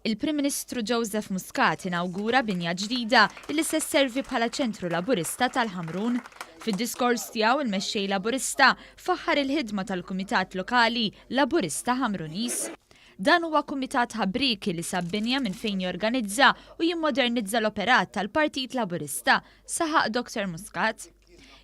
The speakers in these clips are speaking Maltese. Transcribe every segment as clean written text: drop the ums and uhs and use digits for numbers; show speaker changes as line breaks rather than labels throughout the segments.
Il-Prim Ministru Joseph Muscat inawgura binja ġdida li se sservi bħala ċentru Laburista tal-Ħamrun. Fid-diskors tiegħu il-mexxej Laburista faħħar il-ħidma tal-Kumitat Lokali Laburista Ħamrunis. Dan huwa kumitat ħabriki li sabbinja minn fejn jorganizza u jimmodernizza l-operat tal-Partit Laburista, saħaq Dr. Muscat.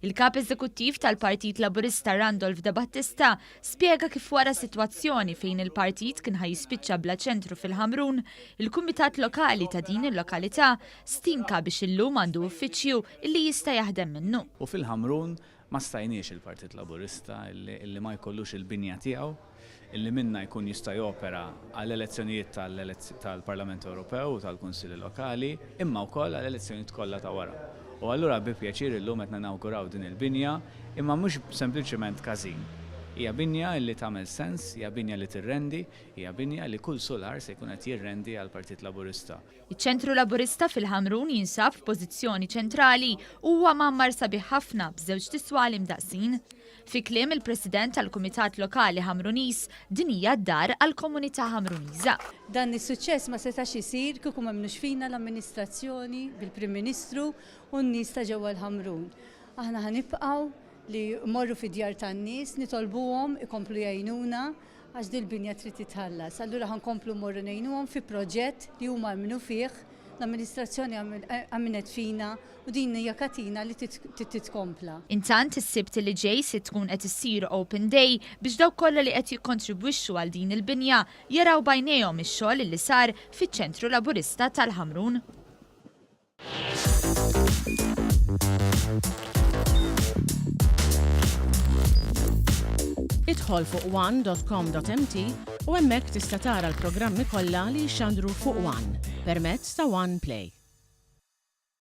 Il-kap eżekuttiv tal-Partit Laburista Randolph De Battista spjega kif wara sitwazzjoni fejn il-partit kien ħajispiċċa bla ċentru fil-Ħamrun, il-Kumitat Lokali ta' din il-lokalità stinka biex illum għandu uffiċċju li jista' jaħdem minnu.
U fil-Ħamrun ma stajniex il-Partit Laburista illi ma jkollux il-binja tiegħu, illi minna jkun jista' jopera għall-elezzjonijiet tal-Parlament Ewropew u tal-Kunsilli Lokali, imma wkoll għall-elezzjonijiet kollha ta' wara. U allura bi pjaċir illum qed ninawguraw din il-binja, imma mhux sempliċement każin. Hija binja li tagħmel sens, hija binja li tirrendi, hija binja li kull solar se jkun qed jirrendi għall Partit Laburista.
Iċ-ċentru Laburista fil-Ħamrun jinsab f'pożizzjoni ċentrali u huwa mammar sabiħ ħafna b'żewġ tiswal imdaqsin. Fi kliem il-President tal-Kumitat Lokali Ħamrunis din hija d-dar għall-komunità Ħamruniża.
Dan is-suċċess ma setax isir kieku m'hemmx fina l-amministrazzjoni bil-Prim Ministru u n-nies ta' ġewwa l-Ħamrun. Aħna ħanibqgħu li morru fid-djar tan-nies, nitolbuhom ikomplu jgħinuna għax din il-binja trid titħallas. Allura ħankomplu morru ngħinuhom fi proġett li huma għamlu fih, l-amministrazzjoni għamlet fina u din hija katina li titkompla.
Intant is-sibt li ġej se tkun qed issir Open Day biex dawk kollha li qed jikkontribwixxu għal din il-binja jaraw bajnejhom ix-xogħol li sar fiċ-Ċentru Laburista tal-Ħamrun.
Idħol fuq one.com.mt u hemmhekk tista' tara l-programmi kollha li jxandru fuq One permezz ta' One Play.